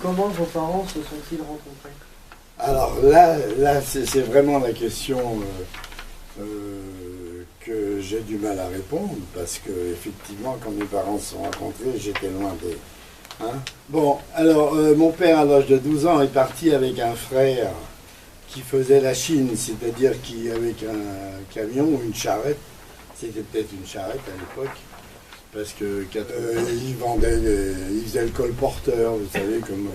Comment vos parents se sont-ils rencontrés? Alors là c'est vraiment la question que j'ai du mal à répondre, parce que effectivement, quand mes parents se sont rencontrés, j'étais loin des... Hein. Bon, alors mon père, à l'âge de 12 ans, est parti avec un frère qui faisait la Chine, c'est-à-dire qui, avec un camion ou une charrette, c'était peut-être une charrette à l'époque, parce que il vendait, il faisait le colporteur, vous savez, comme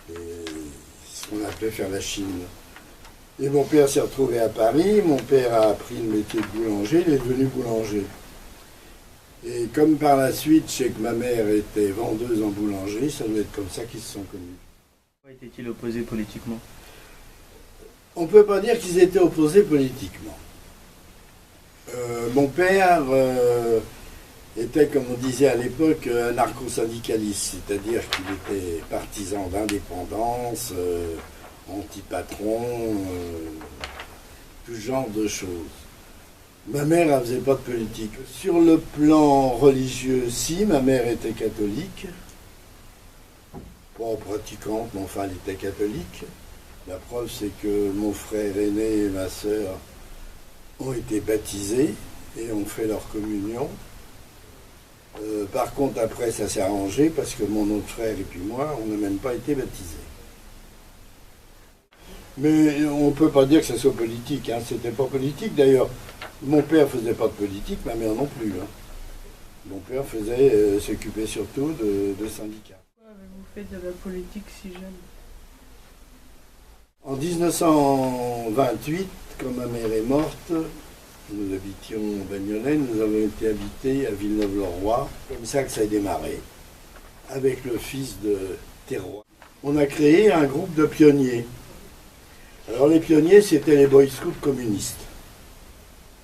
ce qu'on appelait faire la Chine. Et mon père s'est retrouvé à Paris, mon père a appris le métier de boulanger, il est devenu boulanger. Et comme par la suite, je sais que ma mère était vendeuse en boulangerie, ça doit être comme ça qu'ils se sont connus. Pourquoi étaient-ils opposés politiquement? On ne peut pas dire qu'ils étaient opposés politiquement. Mon père était, comme on disait à l'époque, un narco-syndicaliste, c'est-à-dire qu'il était partisan d'indépendance, anti-patron, tout genre de choses. Ma mère, elle ne faisait pas de politique. Sur le plan religieux, si, ma mère était catholique, pas pratiquante, mais enfin, elle était catholique. La preuve, c'est que mon frère aîné et ma sœur ont été baptisés et ont fait leur communion. Par contre, après, ça s'est arrangé parce que mon autre frère et puis moi, on n'a même pas été baptisés. Mais on ne peut pas dire que ça soit politique, hein. C'était pas politique. D'ailleurs, mon père faisait pas de politique, ma mère non plus. Hein. Mon père s'occupait surtout de syndicats. Pourquoi avez-vous fait de la politique si jeune? En 1928, quand ma mère est morte, nous habitions Bagnolet, nous avons été habités à Villeneuve-le-Roi. Comme ça que ça a démarré, avec le fils de Terroir. On a créé un groupe de pionniers. Alors les pionniers, c'était les Boy Scouts communistes.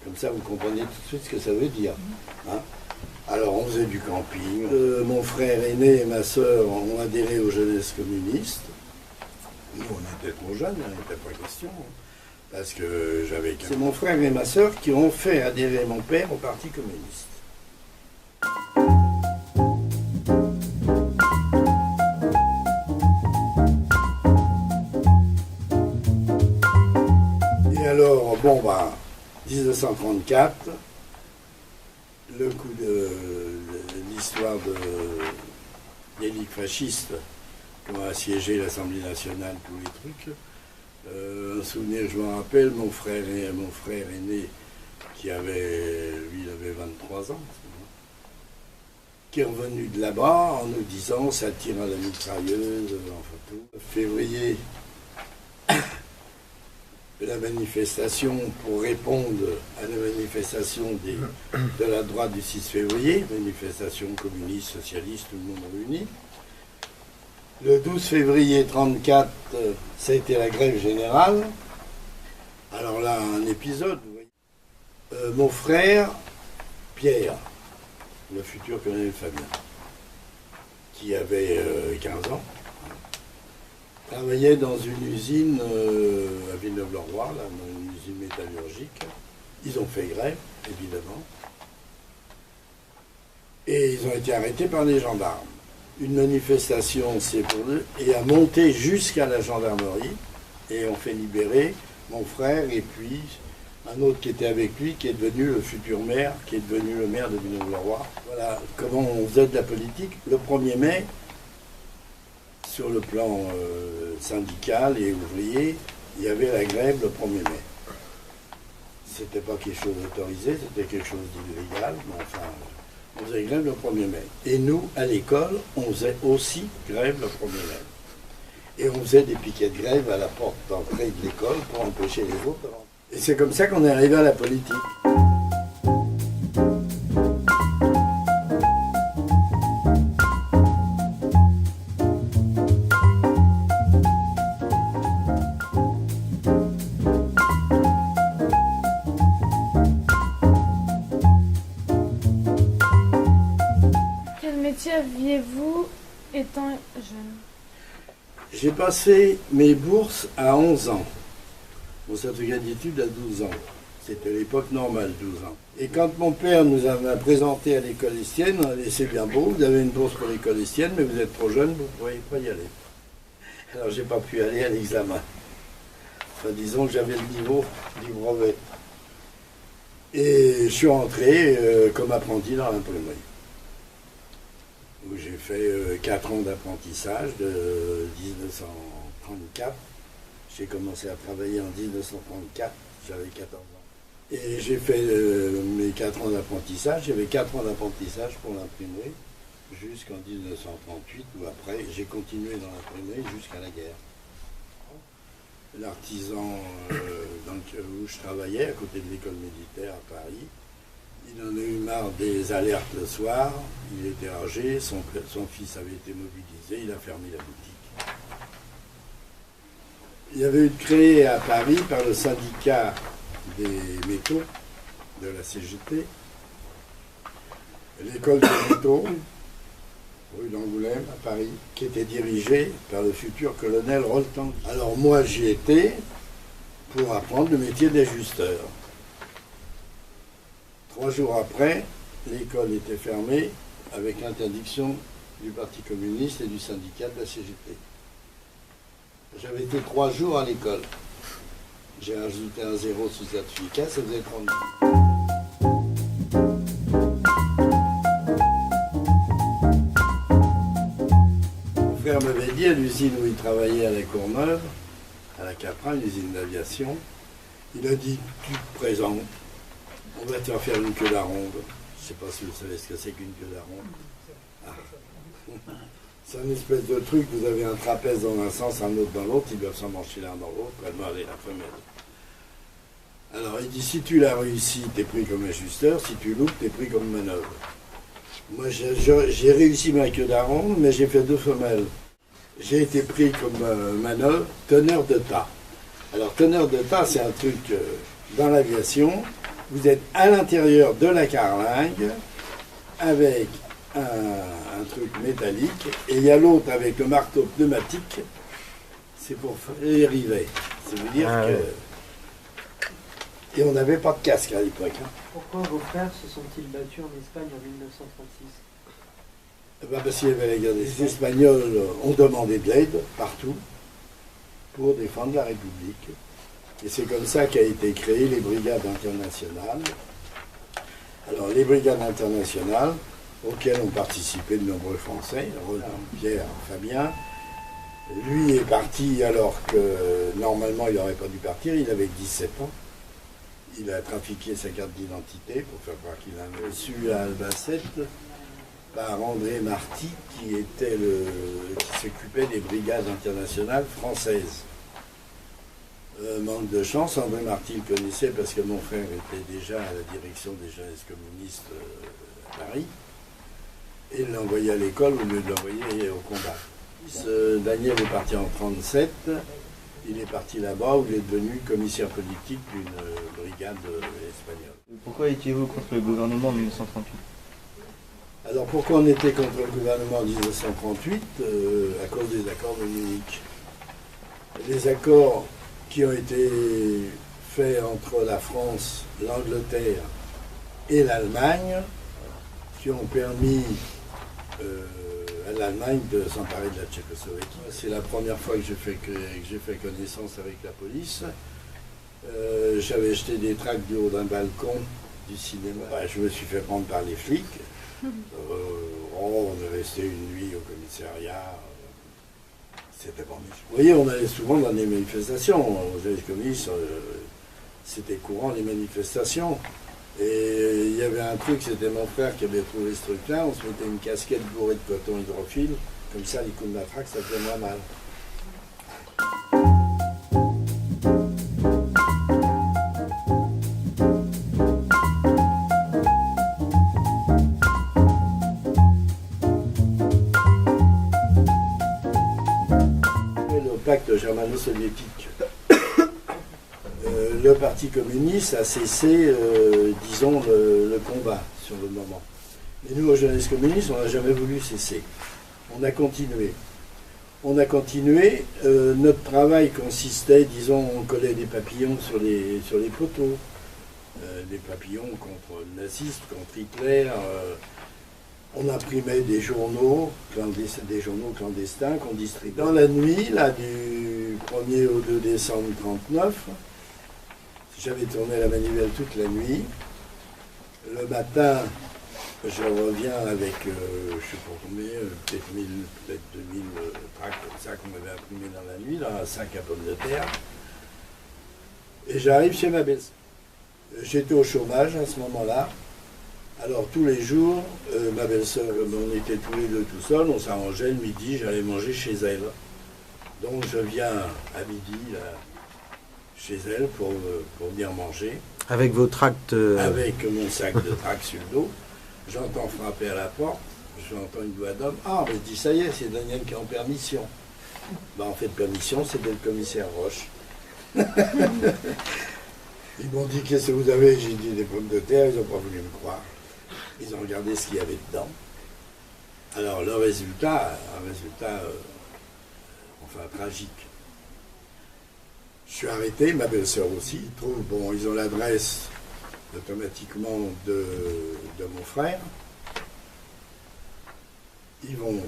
Comme ça, vous comprenez tout de suite ce que ça veut dire. Hein. Alors on faisait du camping. Mon frère aîné et ma sœur ont adhéré aux jeunesses communistes. Nous, on était trop jeunes, il n'était pas question. Parce que j'avais... C'est mon frère et ma sœur qui ont fait adhérer mon père au Parti communiste. Et alors, bon, 1934, le coup de l'histoire des ligues fascistes qui ont assiégé l'Assemblée nationale, tous les trucs. Un souvenir, je me rappelle, mon frère aîné, lui, il avait 23 ans, qui est revenu de là-bas en nous disant ça tire à la mitrailleuse, enfin tout. Février, la manifestation pour répondre à la manifestation de la droite du 6 février, manifestation communiste, socialiste, tout le monde réuni. Le 12 février 1934, ça a été la grève générale. Alors là, un épisode, vous voyez. Mon frère, Pierre, le futur colonel Fabien, qui avait 15 ans, travaillait dans une usine à Villeneuve-le-Roi, dans une usine métallurgique. Ils ont fait grève, évidemment. Et ils ont été arrêtés par les gendarmes. Une manifestation s'est produite et a monté jusqu'à la gendarmerie et on fait libérer mon frère et puis un autre qui était avec lui, qui est devenu le futur maire, qui est devenu le maire de Villeneuve-le-Roi. Voilà comment on faisait de la politique. Le 1er mai, sur le plan syndical et ouvrier, il y avait la grève le 1er mai. C'était pas quelque chose d'autorisé, c'était quelque chose d'illégal, mais enfin, on faisait grève le 1er mai. Et nous, à l'école, on faisait aussi grève le 1er mai. Et on faisait des piquets de grève à la porte d'entrée de l'école pour empêcher les autres de rentrer. Et c'est comme ça qu'on est arrivé à la politique. Quel métier aviez-vous étant jeune? J'ai passé mes bourses à 11 ans. Mon certificat d'études à 12 ans. C'était l'époque normale, 12 ans. Et quand mon père nous a présenté à l'école estienne, on a dit c'est bien beau, vous avez une bourse pour l'école estienne, mais vous êtes trop jeune, vous ne pourriez pas y aller. Alors j'ai pas pu aller à l'examen. Enfin, disons que j'avais le niveau du brevet. Et je suis rentré comme apprenti dans l'imprimerie, où j'ai fait 4 ans d'apprentissage de 1934. J'ai commencé à travailler en 1934, j'avais 14 ans. Et j'ai fait mes 4 ans d'apprentissage, j'avais 4 ans d'apprentissage pour l'imprimerie, jusqu'en 1938, où après j'ai continué dans l'imprimerie jusqu'à la guerre. L'artisan où je travaillais, à côté de l'école militaire à Paris, il en a eu marre des alertes le soir, il était âgé, son fils avait été mobilisé, il a fermé la boutique. Il y avait eu créé à Paris par le syndicat des métaux de la CGT, l'école des métaux, rue d'Angoulême à Paris, qui était dirigée par le futur colonel Roltan. Alors moi j'y étais pour apprendre le métier d'ajusteur. 3 jours après, l'école était fermée avec interdiction du Parti communiste et du syndicat de la CGT. J'avais été 3 jours à l'école. J'ai rajouté un 0 sous certificat, ça faisait 30 jours. Mon frère m'avait dit à l'usine où il travaillait à la Courneuve, à la Caprin, l'usine d'aviation, il a dit, tu te présentes, on va te faire une queue d'aronde. Je ne sais pas si vous savez ce que c'est qu'une queue d'aronde. Ah. C'est une espèce de truc, vous avez un trapèze dans un sens, un autre dans l'autre, ils doivent s'emmancher l'un dans l'autre, le mâle et la femelle. Alors il dit, si tu l'as réussi, t'es pris comme ajusteur, si tu loupes, t'es pris comme manœuvre. Moi j'ai réussi ma queue d'aronde, mais j'ai fait 2 femelles. J'ai été pris comme manœuvre, teneur de tas. Alors teneur de tas, c'est un truc dans l'aviation, vous êtes à l'intérieur de la carlingue, avec un truc métallique, et il y a l'autre avec le marteau pneumatique, c'est pour faire les rivets. Ça veut dire que... Et on n'avait pas de casque à l'époque. Hein. Pourquoi vos frères se sont-ils battus en Espagne en 1936 Parce qu'il y avait la guerre des Espagnols, ont demandé de l'aide partout pour défendre la République. Et c'est comme ça qu'a été créé les brigades internationales. Alors les brigades internationales, auxquelles ont participé de nombreux Français, Roland, Pierre, Fabien. Lui est parti alors que normalement il n'aurait pas dû partir, il avait 17 ans. Il a trafiqué sa carte d'identité pour faire croire qu'il avait reçu à Albacete par André Marty, qui s'occupait des brigades internationales françaises. Manque de chance, André Marty le connaissait parce que mon frère était déjà à la direction des jeunesses communistes à Paris. Et il l'a envoyé à l'école au lieu de l'envoyer au combat. Daniel est parti en 1937. Il est parti là-bas où il est devenu commissaire politique d'une brigade espagnole. Pourquoi étiez-vous contre le gouvernement en 1938 ? Alors pourquoi on était contre le gouvernement en 1938 à cause des accords de Munich. Les accords qui ont été faits entre la France, l'Angleterre et l'Allemagne, qui ont permis à l'Allemagne de s'emparer de la Tchécoslovaquie. C'est la première fois que j'ai fait connaissance avec la police. J'avais jeté des tracts du haut d'un balcon du cinéma. Je me suis fait prendre par les flics. On est resté une nuit au commissariat. C'était pas méchant. Vous voyez, on allait souvent dans des manifestations. Aux communistes, c'était courant les manifestations. Et il y avait un truc, c'était mon frère qui avait trouvé ce truc-là, on se mettait une casquette bourrée de coton hydrophile, comme ça les coups de matraque ça faisait moins mal. Le pacte germano-soviétique. Le Parti communiste a cessé, disons, le combat sur le moment. Mais nous, aux jeunesse communistes, on n'a jamais voulu cesser. On a continué. Notre travail consistait, disons, on collait des papillons sur les poteaux. Des papillons contre le nazisme, contre Hitler. On imprimait des journaux clandestins qu'on distribuait. Dans la nuit, là, du 1er au 2 décembre 1939, j'avais tourné la manivelle toute la nuit. Le matin, je reviens avec, je ne sais pas combien, peut-être 2000 tracts comme ça qu'on m'avait imprimés dans la nuit, dans un sac à pommes de terre. Et j'arrive chez ma belle-sœur. J'étais au chômage à ce moment-là. Alors tous les jours, ma belle-sœur, on était tous les deux tout seuls, on s'arrangeait le midi, j'allais manger chez elle. Donc je viens à midi là, chez elle pour venir manger. Avec vos tracts Avec mon sac de tracts sur le dos. J'entends frapper à la porte, j'entends une voix d'homme. Ah, mais je dis ça y est, c'est Daniel qui est en permission. Ben, en fait, permission, c'était le commissaire Roche. Ils m'ont dit, qu'est-ce que vous avez? J'ai dit des pommes de terre, ils n'ont pas voulu me croire. Ils ont regardé ce qu'il y avait dedans. Alors le résultat, enfin tragique. Je suis arrêté, ma belle-sœur aussi. Ils trouvent, bon, ils ont l'adresse automatiquement de mon frère. Ils vont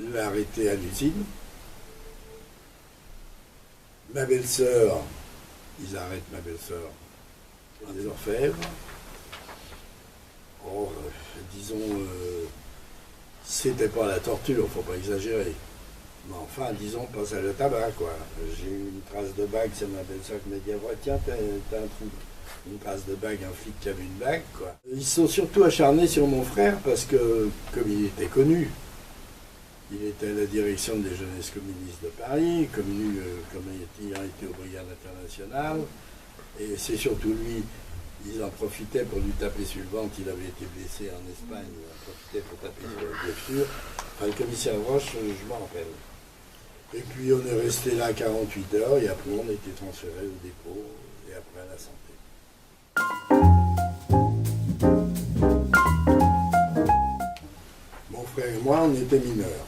l'arrêter à l'usine. Ma belle-sœur, ils arrêtent ma belle-sœur à des orfèvres. Oh, disons, c'était pas la torture, faut pas exagérer. Mais enfin, disons, pas à le tabac, quoi. J'ai eu une trace de bague, c'est ma belle-sœur qui m'a dit, ah, tiens, t'as un trou. Une trace de bague, un flic qui avait une bague, quoi. Ils sont surtout acharnés sur mon frère parce que, comme il était connu, il était à la direction des jeunesses communistes de Paris, connu comme ayant été aux Brigades internationales, et c'est surtout lui. Ils en profitaient pour lui taper sur le ventre, il avait été blessé en Espagne, ils en profitaient pour taper sur la blessure. Enfin, le commissaire Roche, je m'en rappelle. Et puis on est resté là 48 heures, et après on a été transféré au dépôt, et après à la santé. Mon frère et moi, on était mineurs.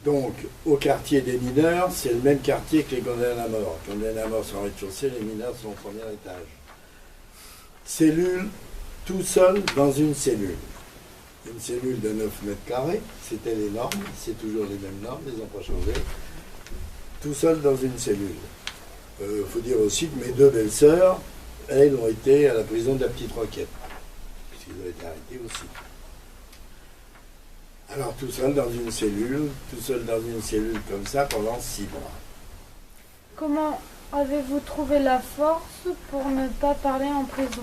Donc, au quartier des mineurs, c'est le même quartier que les condamnés à mort. Les condamnés à mort sont au rez-de-chaussée, les mineurs sont au premier étage. Cellule, tout seul dans une cellule. Une cellule de 9 mètres carrés, c'était les normes, c'est toujours les mêmes normes, ils n'ont pas changé. Tout seul dans une cellule. Faut dire aussi que mes deux belles-sœurs, elles ont été à la prison de la Petite Roquette, puisqu'ils ont été arrêtés aussi. Alors tout seul dans une cellule comme ça pendant 6 mois. Comment avez-vous trouvé la force pour ne pas parler en prison?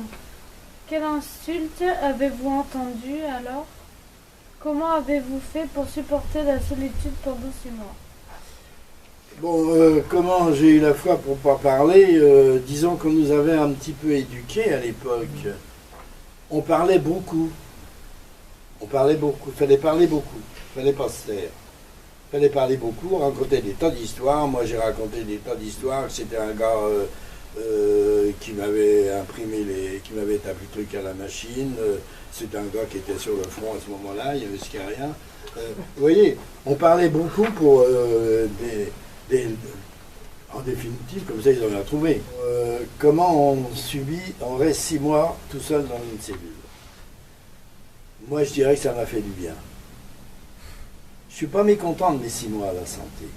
Quelle insulte avez-vous entendue alors? Comment avez-vous fait pour supporter la solitude pendant 6 mois? Bon, comment j'ai eu la foi pour ne pas parler? Disons qu'on nous avait un petit peu éduqués à l'époque. On parlait beaucoup. Il fallait parler beaucoup. Il fallait pas se taire. Il fallait parler beaucoup, raconter des tas d'histoires. Moi, j'ai raconté des tas d'histoires. C'était un gars qui m'avait imprimé qui m'avait tapé le truc à la machine. C'était un gars qui était sur le front à ce moment-là. Il y avait ce qu'il y a rien. Vous voyez, on parlait beaucoup pour en définitive, comme ça, ils en ont trouvé. Comment on reste 6 mois tout seul dans une cellule? Moi, je dirais que ça m'a fait du bien. Je ne suis pas mécontent de mes 6 mois à la santé.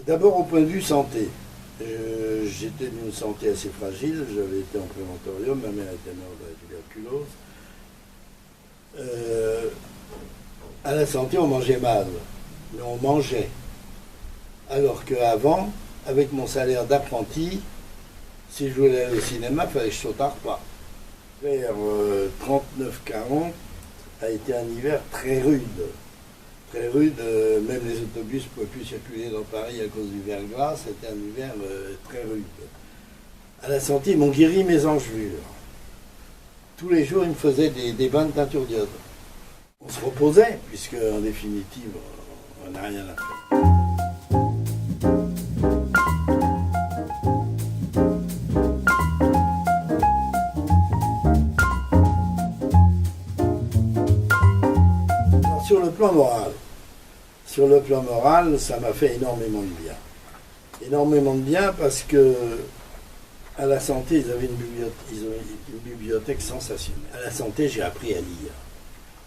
D'abord, au point de vue santé. J'étais d'une santé assez fragile, j'avais été en préventorium, ma mère était morte de la tuberculose. À la santé, on mangeait mal, mais on mangeait. Alors qu'avant, avec mon salaire d'apprenti, Si je voulais aller au cinéma, il fallait que je saute un repas. Vers 39-40 a été un hiver très rude. Très rude, même les autobus ne pouvaient plus circuler dans Paris à cause du verglas, c'était un hiver très rude. À la santé, ils m'ont guéri mes engelures. Tous les jours, ils me faisaient des bains de teinture d'iode. On se reposait, puisque en définitive, on n'a rien à faire. Alors, sur le plan moral, ça m'a fait énormément de bien. Énormément de bien parce que à la santé, ils avaient une bibliothèque sensationnelle. À la santé, j'ai appris à lire.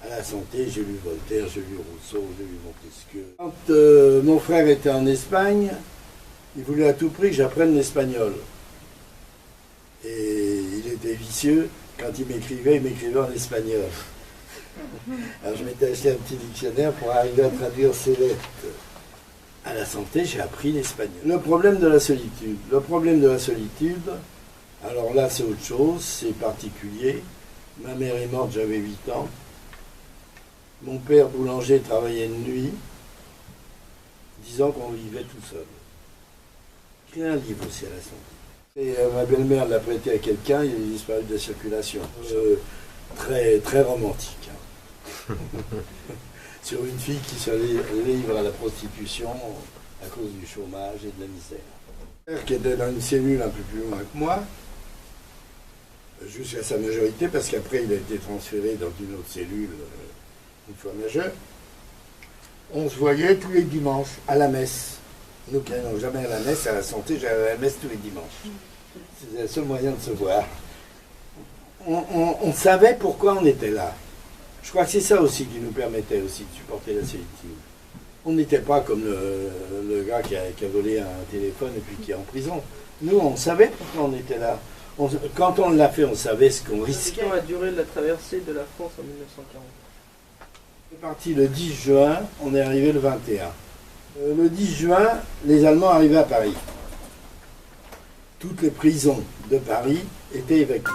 À la santé, j'ai lu Voltaire, j'ai lu Rousseau, j'ai lu Montesquieu. Quand mon frère était en Espagne, il voulait à tout prix que j'apprenne l'espagnol. Et il était vicieux. Quand il m'écrivait en espagnol. Alors je m'étais acheté un petit dictionnaire pour arriver à traduire ses lettres. À la santé, j'ai appris l'espagnol. Le problème de la solitude. Le problème de la solitude, alors là c'est autre chose, c'est particulier. Ma mère est morte, j'avais 8 ans. Mon père boulanger travaillait de nuit, disant qu'on vivait tout seul. J'ai un livre aussi à la santé. Et ma belle-mère l'a prêté à quelqu'un, il a disparu de la circulation. Très, très romantique. Hein. Sur une fille qui se livre à la prostitution à cause du chômage et de la misère. Qui était dans une cellule un peu plus loin que moi, jusqu'à sa majorité, parce qu'après il a été transféré dans une autre cellule une fois majeur. On se voyait tous les dimanches à la messe. Nous qui n'allons jamais à la messe, à la santé, j'allais à la messe tous les dimanches. C'était le seul moyen de se voir. On savait pourquoi on était là. Je crois que c'est ça aussi qui nous permettait aussi de supporter la solitude. On n'était pas comme le gars qui a volé un téléphone et puis qui est en prison. Nous, on savait pourquoi on était là. Quand on l'a fait, on savait ce qu'on risquait. Quelle a duré la traversée de la France en 1940? On est parti le 10 juin, on est arrivé le 21. Le 10 juin, les Allemands arrivaient à Paris. Toutes les prisons de Paris étaient évacuées.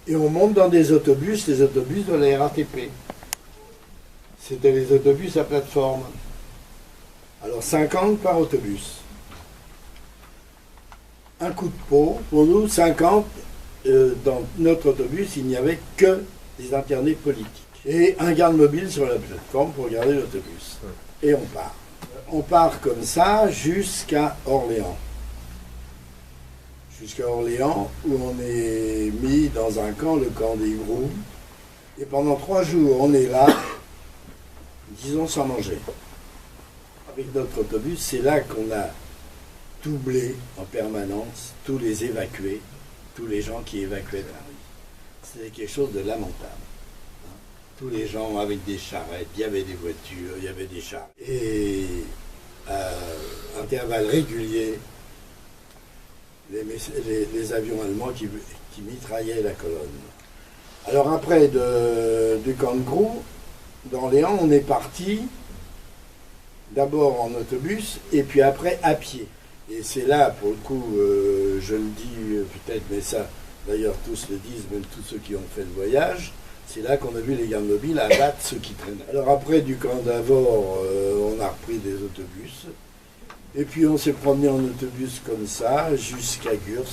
Et on monte dans des autobus, les autobus de la RATP. C'était les autobus à plateforme. Alors 50 par autobus. Un coup de peau, pour nous, 50, dans notre autobus, il n'y avait que des internés politiques. Et un garde mobile sur la plateforme pour garder l'autobus. Et on part. On part comme ça jusqu'à Orléans. Jusqu'à Orléans, où on est mis dans un camp, le camp des Grous. Et pendant 3 jours, on est là, disons sans manger. Avec notre autobus, c'est là qu'on a doublé en permanence tous les évacués, tous les gens qui évacuaient de la rue. C'était quelque chose de lamentable. Tous les gens avec des charrettes, il y avait des voitures, il y avait des chars. Et à intervalles réguliers, les avions allemands qui mitraillaient la colonne. Alors après du camp de Grous, d'Orléans, on est parti d'abord en autobus et puis après à pied. Et c'est là, pour le coup, je le dis peut-être, mais ça, d'ailleurs tous le disent, même tous ceux qui ont fait le voyage, c'est là qu'on a vu les gardes mobiles abattre ceux qui traînaient. Alors après du camp d'Avord, on a repris des autobus. Et puis on s'est promené en autobus comme ça, jusqu'à Gurs.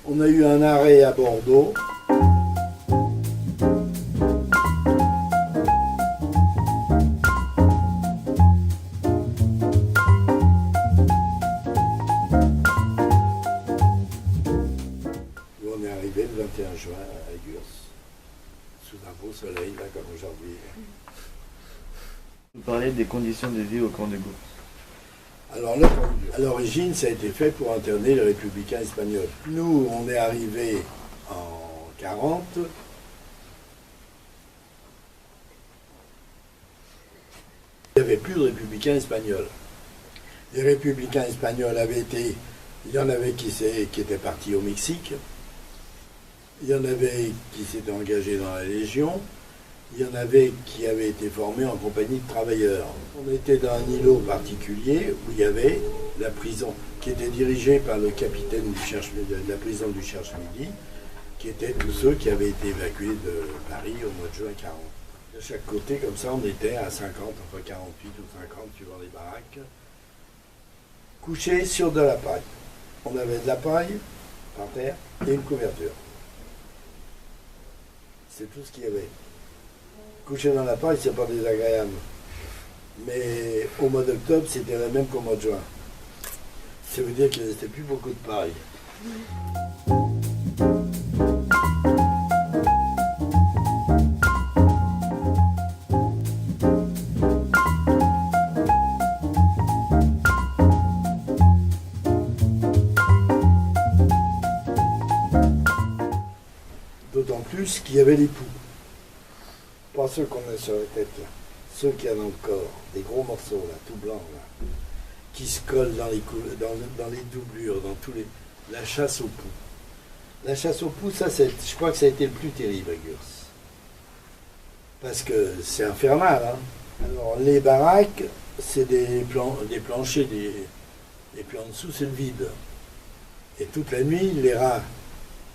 On a eu un arrêt à Bordeaux. On est arrivé le 21 juin à Gurs, sous un beau soleil, là, comme aujourd'hui. Vous parlez des conditions de vie au camp de Gurs. Alors, à l'origine, ça a été fait pour interner les républicains espagnols. Nous, on est arrivés en 40. Il n'y avait plus de républicains espagnols. Les républicains espagnols avaient été... Il y en avait qui étaient partis au Mexique. Il y en avait qui s'étaient engagés dans la Légion. il y en avait qui avaient été formés en compagnie de travailleurs. On était dans un îlot particulier où il y avait la prison qui était dirigée par le capitaine de la prison du Cherche-Midi, qui étaient tous ceux qui avaient été évacués de Paris au mois de juin 40. De chaque côté, comme ça, on était à 50, enfin 48 ou 50, suivant les baraques, couchés sur de la paille. On avait de la paille par terre et une couverture. C'est tout ce qu'il y avait. Coucher dans la paille, c'est pas désagréable. Mais au mois d'octobre, c'était la même qu'au mois de juin. Ça veut dire qu'il ne restait plus beaucoup de paille. D'autant plus qu'il y avait les poux. Pas ceux qu'on a sur la tête là. Ceux qui en ont encore, des gros morceaux là, tout blancs là, qui se collent dans les doublures, dans tous les. La chasse aux poux. La chasse aux poux, ça, je crois que ça a été le plus terrible à Gurs. Parce que c'est infernal, hein. Alors les baraques, c'est des planchers, et puis en dessous c'est le vide. Et toute la nuit, les rats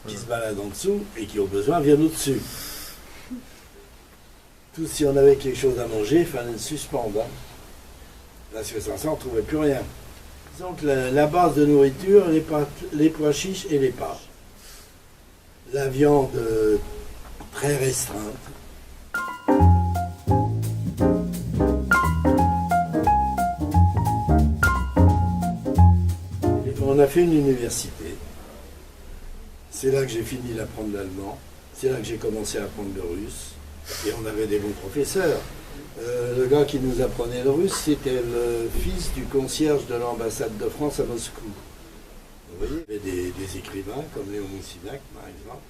qui se baladent en dessous et qui ont besoin viennent au-dessus. Tout si on avait quelque chose à manger, il fallait le suspendre. Hein. Parce que sans ça, on ne trouvait plus rien. Donc la base de nourriture, les pois chiches et les pâtes. La viande très restreinte. Et on a fait une université. C'est là que j'ai fini d'apprendre l'allemand. C'est là que j'ai commencé à apprendre le russe. Et on avait des bons professeurs. Le gars qui nous apprenait le russe, c'était le fils du concierge de l'ambassade de France à Moscou. Vous voyez, il y avait des écrivains comme Léon Moussinac, par exemple,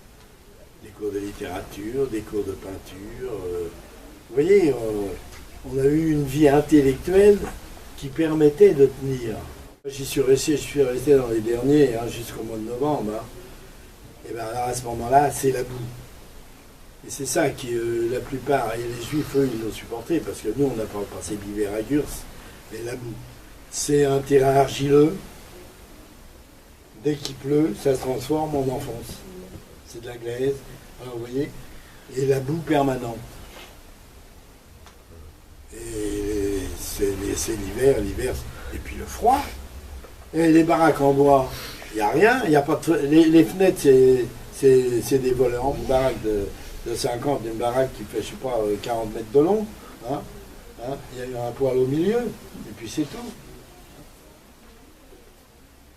des cours de littérature, des cours de peinture. Vous voyez, on a eu une vie intellectuelle qui permettait de tenir. Je suis resté dans les derniers, hein, jusqu'au mois de novembre. Hein. Et bien là, à ce moment-là, c'est la boue. Et c'est ça qui, la plupart, et les Juifs, eux, ils l'ont supporté, parce que nous, on n'a pas passé l'hiver à Gurs, mais la boue. C'est un terrain argileux. Dès qu'il pleut, ça se transforme en enfonce. C'est de la glaise, alors vous voyez, et la boue permanente. Et c'est l'hiver, et puis le froid. Et les baraques en bois, il n'y a rien, il n'y a pas de... Les fenêtres, c'est des volants, une baraque de 50, une baraque qui fait, je sais pas, 40 mètres de long. Hein, hein, il y a un poêle au milieu, et puis c'est tout.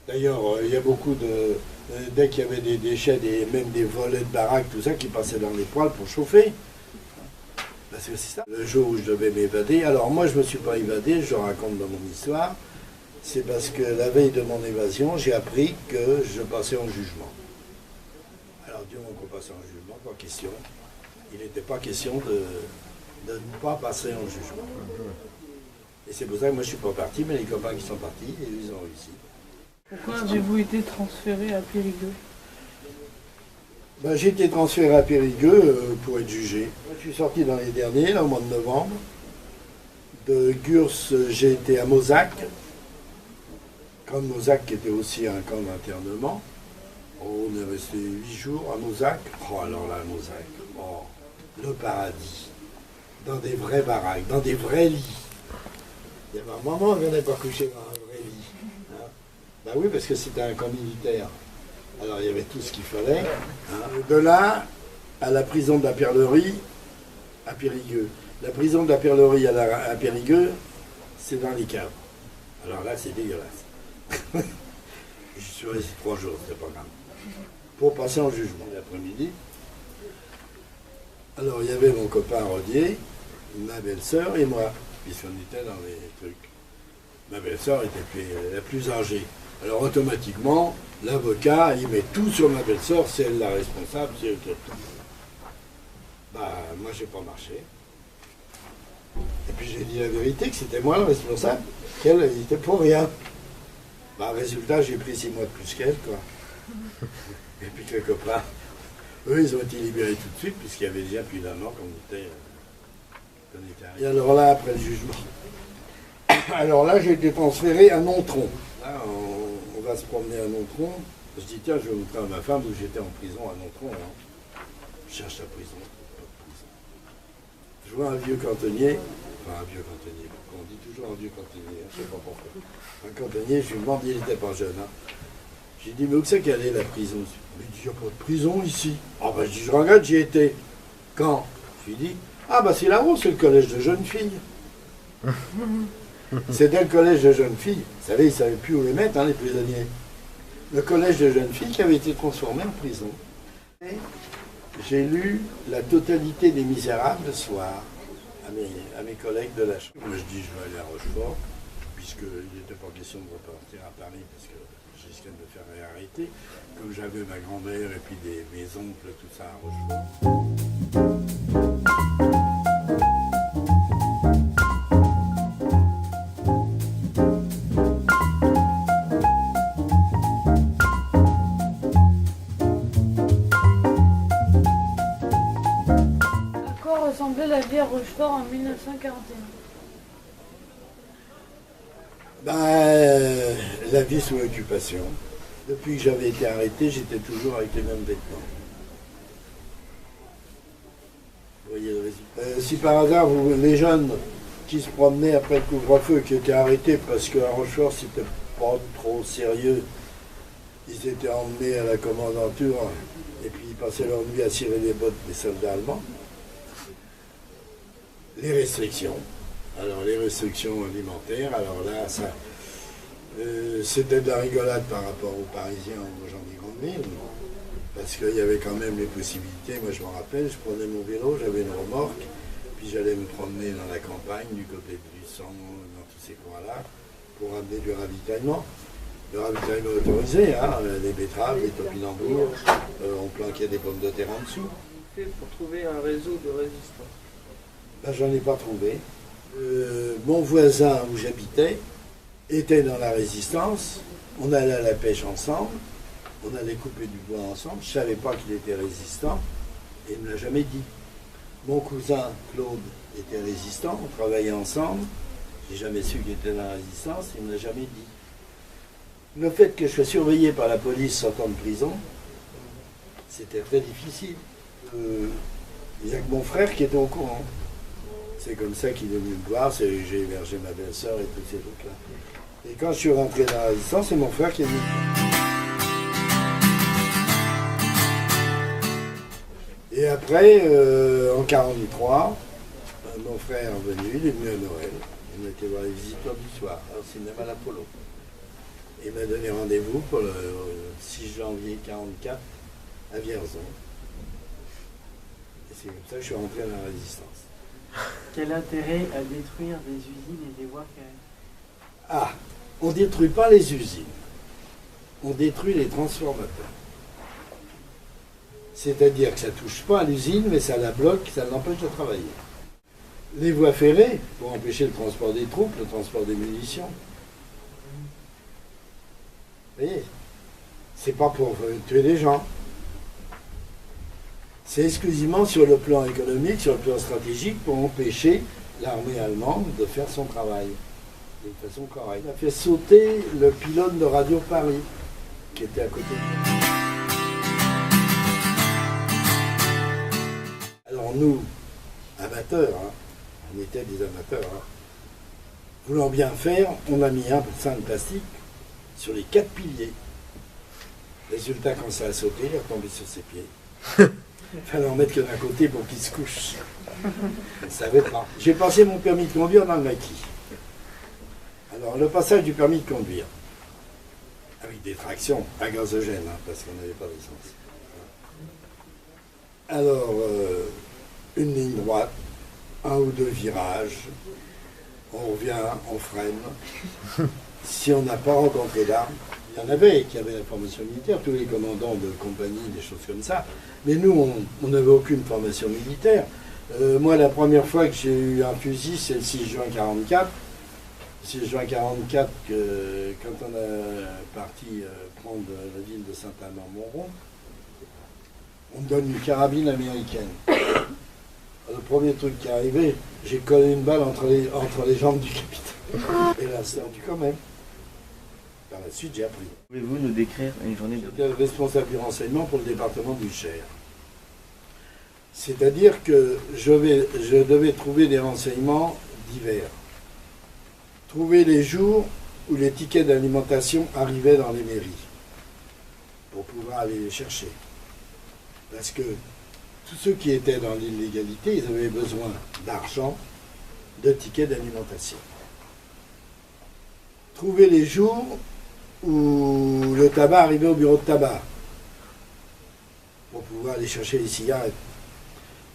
D'ailleurs, il y a beaucoup de... Dès qu'il y avait des déchets, même des volets de baraque, tout ça, qui passaient dans les poêles pour chauffer. Parce que c'est ça. Le jour où je devais m'évader, alors moi je ne me suis pas évadé, je raconte dans mon histoire, c'est parce que la veille de mon évasion, j'ai appris que je passais en jugement. Alors du moment qu'on passait en jugement, pas question. Il n'était pas question de ne pas passer en jugement. Et c'est pour ça que moi je ne suis pas parti, mais les copains qui sont partis, ils ont réussi. Pourquoi avez-vous été transféré à Périgueux? Ben, j'ai été transféré à Périgueux pour être jugé. Je suis sorti dans les derniers, là, au mois de novembre. De Gurs, j'ai été à Mozac. Camp de Mozac qui était aussi un camp d'internement. Oh, on est resté 8 jours à Mozac. Oh, alors là, Mozac, oh, le paradis. Dans des vraies baraques, dans des vrais lits. Il y avait un moment où on n'avait pas couché dans un vrai lit. Hein. Ben oui, parce que c'était un camp militaire. Alors il y avait tout ce qu'il fallait. Hein. De là à la prison de la Perlerie à Périgueux. La prison de la Perlerie à Périgueux, c'est dans les caves. Alors là, c'est dégueulasse. Je suis resté 3 jours, c'était pas grave. Pour passer en jugement l'après-midi. Alors il y avait mon copain Rodier, ma belle-sœur et moi, puisqu'on était dans les trucs. Ma belle-sœur était la plus âgée. Alors automatiquement, l'avocat, il met tout sur ma belle-sœur, c'est elle la responsable, c'est elle qui a tout. Bah, moi, j'ai pas marché. Et puis j'ai dit la vérité, que c'était moi le responsable, qu'elle était pour rien. Bah, résultat, j'ai pris 6 mois de plus qu'elle, quoi. Et puis quelque part, eux, ils ont été libérés tout de suite, puisqu'il y avait déjà plus d'1 an qu'on était on était arrivé. Et alors là, après le jugement, alors là, j'ai été transféré à Nontron. Là, on va se promener à Nontron. Je dis, tiens, je vais montrer à ma femme où j'étais en prison à Nontron. Hein. Je cherche la prison, pas de prison. Je vois un vieux cantonnier, enfin un vieux cantonnier, on dit toujours un vieux cantonnier, hein, je ne sais pas pourquoi. Un cantonnier, je lui demande, il n'était pas jeune. Hein. J'ai dit, mais où c'est qu'elle est la prison? Il dit, il n'y a pas de prison ici. Ah ben je dis, je regarde, j'y étais. Quand? Je lui dis, ah ben c'est là-haut, c'est le collège de jeunes filles. C'était le collège de jeunes filles. Vous savez, ils ne savaient plus où les mettre, hein, les prisonniers. Le collège de jeunes filles qui avait été transformé en prison. Et j'ai lu la totalité des Misérables le soir à mes collègues de la chambre. Moi, je dis, je vais aller à Rochefort, puisqu'il n'était pas question de repartir à Paris, parce que je risquais de me faire arrêter. Comme j'avais ma grand-mère et puis mes oncles, tout ça à Rochefort. Ressemblait la vie à Rochefort en 1941. La vie sous l'occupation. Depuis que j'avais été arrêté, j'étais toujours avec les mêmes vêtements. Vous voyez le résultat. Si par hasard, les jeunes qui se promenaient après le couvre-feu, qui étaient arrêtés parce qu'à Rochefort, c'était pas trop sérieux, ils étaient emmenés à la commandanture et puis ils passaient leur nuit à cirer les bottes des soldats allemands. Les restrictions. Alors les restrictions alimentaires, alors là, ça, c'était de la rigolade par rapport aux Parisiens ou aux gens des grandes villes, parce qu'il y avait quand même les possibilités. Moi je me rappelle, je prenais mon vélo, j'avais une remorque, puis j'allais me promener dans la campagne, du côté de Luçon, dans tous ces coins-là, pour amener du ravitaillement. Le ravitaillement autorisé, hein, les betteraves, les topinambours, on planquait des pommes de terre en dessous. Pour trouver un réseau de résistants. Ben, j'en ai pas trouvé. Mon voisin où j'habitais était dans la résistance. On allait à la pêche ensemble. On allait couper du bois ensemble. Je ne savais pas qu'il était résistant et il ne me l'a jamais dit. Mon cousin Claude était résistant. On travaillait ensemble. J'ai jamais su qu'il était dans la résistance. Il ne me l'a jamais dit. Le fait que je sois surveillé par la police sortant de prison, c'était très difficile. Il n'y a que mon frère qui était au courant. C'est comme ça qu'il est venu me voir, j'ai hébergé ma belle-sœur et tous ces trucs-là. Et quand je suis rentré dans la résistance, c'est mon frère qui est venu me voir. Et après, en 1943, mon frère est venu, il est venu à Noël. Il m'a été voir les visiteurs du soir, au cinéma l'Apollo. Il m'a donné rendez-vous pour le 6 janvier 1944 à Vierzon. Et c'est comme ça que je suis rentré dans la résistance. Quel intérêt à détruire des usines et des voies ferrées? Ah, on ne détruit pas les usines, on détruit les transformateurs. C'est-à-dire que ça ne touche pas à l'usine, mais ça la bloque, ça l'empêche de travailler. Les voies ferrées, pour empêcher le transport des troupes, le transport des munitions. Vous voyez, c'est pas pour tuer des gens. C'est exclusivement sur le plan économique, sur le plan stratégique, pour empêcher l'armée allemande de faire son travail d'une façon correcte. On a fait sauter le pylône de Radio Paris, qui était à côté de nous. Alors nous, amateurs, hein, on était des amateurs, hein, voulant bien faire, on a mis un sein de plastique sur les 4 piliers. Résultat, quand ça a sauté, il est retombé sur ses pieds. Il fallait en mettre que d'un côté pour qu'il se couche. Je ne savais pas. J'ai passé mon permis de conduire dans le maquis. Alors, le passage du permis de conduire, avec des tractions à gazogène, hein, parce qu'on n'avait pas d'essence. Alors, une ligne droite, un ou deux virages, on revient, on freine. Si on n'a pas rencontré d'armes, il y en avait qui avaient la formation militaire, tous les commandants de compagnie, des choses comme ça. Mais nous, on n'avait aucune formation militaire. Moi, la première fois que j'ai eu un fusil, c'est le 6 juin 1944. 6 juin 1944, quand on a parti prendre la ville de Saint-Amand-Montrond, on me donne une carabine américaine. Le premier truc qui est arrivé, j'ai collé une balle entre les jambes du capitaine. Et là, c'est rendu quand même. Par la suite, j'ai appris. Pouvez-vous nous décrire une journée de... J'étais le responsable du renseignement pour le département du Cher. C'est-à-dire que je devais trouver des renseignements divers. Trouver les jours où les tickets d'alimentation arrivaient dans les mairies pour pouvoir aller les chercher. Parce que tous ceux qui étaient dans l'illégalité, ils avaient besoin d'argent, de tickets d'alimentation. Trouver les jours où le tabac arrivait au bureau de tabac pour pouvoir aller chercher les cigarettes.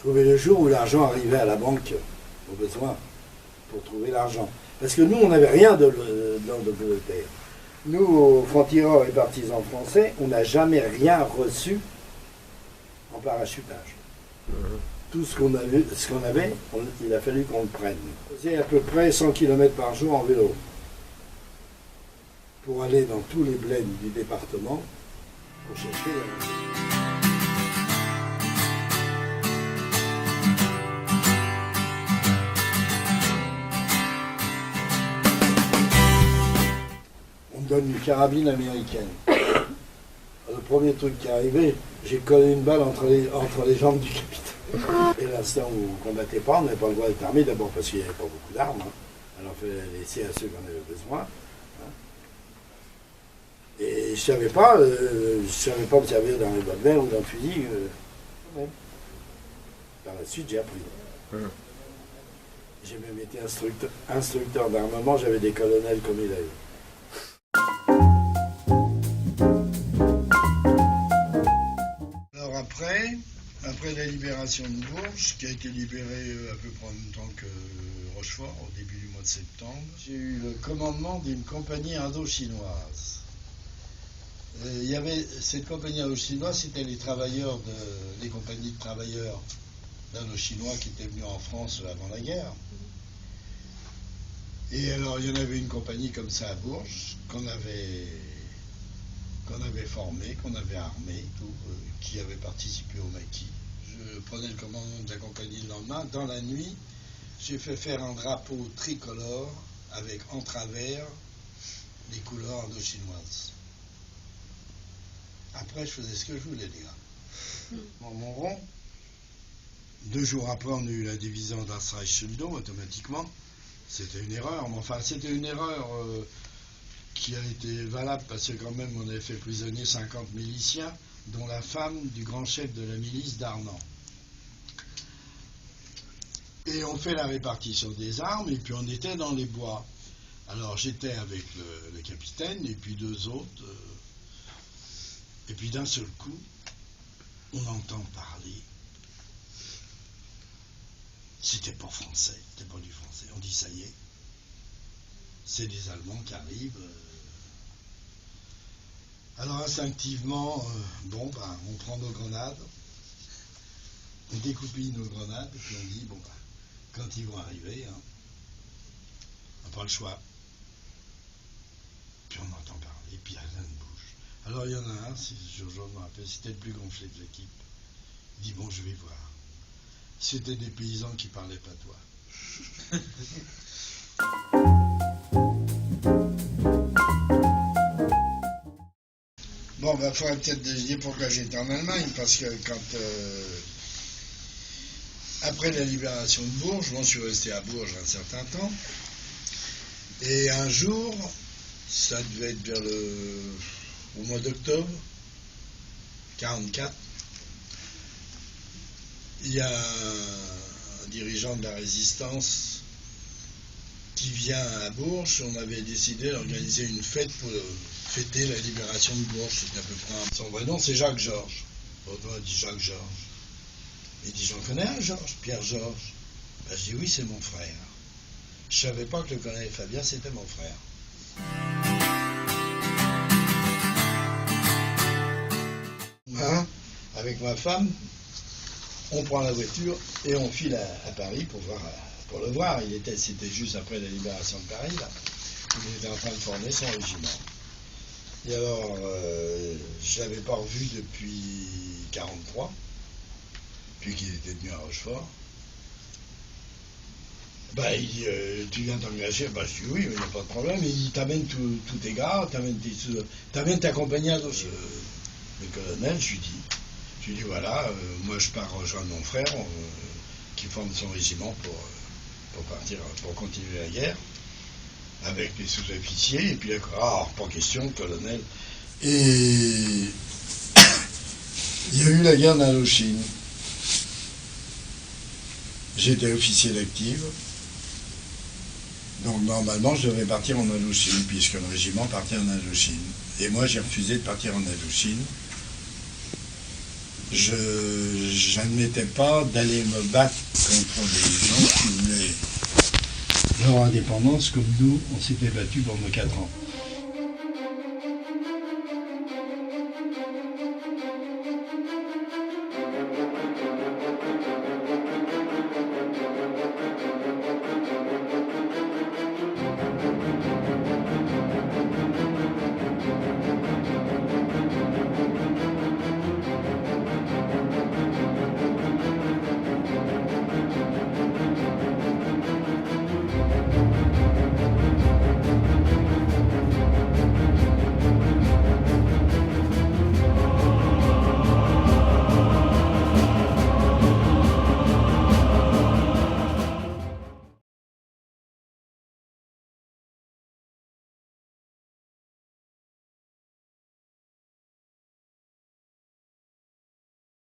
Trouver le jour où l'argent arrivait à la banque au besoin pour trouver l'argent. Parce que nous, on n'avait rien de l'Angleterre. Nous, aux francs-tireurs et partisans français, on n'a jamais rien reçu en parachutage. Tout ce qu'on avait, il a fallu qu'on le prenne. On faisait à peu près 100 km par jour en vélo pour aller dans tous les bleds du département pour chercher la... donne une carabine américaine. Le premier truc qui est arrivé, j'ai collé une balle entre les jambes du capitaine. Et l'instant où on ne combattait pas, on n'avait pas le droit d'être armé, d'abord parce qu'il n'y avait pas beaucoup d'armes. Alors il fallait laisser à ceux qui en avaient besoin. Et je ne savais pas me servir d'un revolver ou d'un fusil. Par la suite, j'ai appris. J'ai même été instructeur d'armement, j'avais des colonels comme élèves. Alors après la libération de Bourges, qui a été libérée à peu près en même temps que Rochefort, au début du mois de septembre, j'ai eu le commandement d'une compagnie indo-chinoise. Il y avait cette compagnie indo-chinoise, c'était les compagnies de travailleurs d'indo-chinois qui étaient venus en France avant la guerre. Et alors, il y en avait une compagnie comme ça à Bourges, qu'on avait formée, qu'on avait armée, qui avait participé au maquis. Je prenais le commandement de la compagnie le lendemain. Dans la nuit, j'ai fait faire un drapeau tricolore avec en travers les couleurs indo-chinoises. Après, je faisais ce que je voulais, les gars. Dans mon rond, 2 jours après, on a eu la division d'Astreich-Schuldon, automatiquement. C'était une erreur, mais enfin, c'était une erreur qui a été valable parce que quand même, on avait fait prisonnier 50 miliciens, dont la femme du grand chef de la milice d'Arnans. Et on fait la répartition des armes, et puis on était dans les bois. Alors, j'étais avec le capitaine, et puis 2 autres... Et puis d'un seul coup, on entend parler. C'était pas français, c'était pas du français. On dit ça y est, c'est des Allemands qui arrivent. Alors instinctivement, on prend nos grenades, on découpille nos grenades, et puis on dit, quand ils vont arriver, on n'a pas le choix. Puis on entend parler, puis rien ne bouge. Alors il y en a un, si je me rappelle, c'était le plus gonflé de l'équipe. Il dit, je vais voir. C'était des paysans qui parlaient patois. Il faudrait peut-être dire pourquoi j'étais en Allemagne, parce que après la libération de Bourges, je suis resté à Bourges un certain temps, et un jour, ça devait être au mois d'octobre 1944, il y a un dirigeant de la résistance qui vient à Bourges. On avait décidé d'organiser une fête pour fêter la libération de Bourges. C'était à peu près son vrai nom, c'est Jacques Georges. Baudouin dit Jacques Georges. Il dit, j'en connais un Georges, Pierre Georges. Je dis, oui, c'est mon frère. Je savais pas que le colonel Fabien, c'était mon frère. Avec ma femme, on prend la voiture et on file à Paris pour le voir. C'était juste après la libération de Paris, là. Il était en train de former son régiment. Et alors, je ne l'avais pas revu depuis 1943, puis qu'il était venu à Rochefort. Bah, il dit, tu viens t'engager? Bah, je dis oui, il n'y a pas de problème. Il dit, t'amènes tous tes gars, t'amènes ta compagnie à dossier. Le colonel, je lui dis voilà, moi je pars rejoindre mon frère qui forme son régiment pour partir, pour continuer la guerre avec les sous-officiers. Et puis d'accord, pas question, colonel. Et il y a eu la guerre d'Indochine. J'étais officier d'active. Donc normalement, je devais partir en Indochine, puisque le régiment partait en Indochine. Et moi, j'ai refusé de partir en Indochine. Je n'admettais pas d'aller me battre contre des gens qui voulaient leur indépendance, comme nous, on s'était battus pendant 4 ans.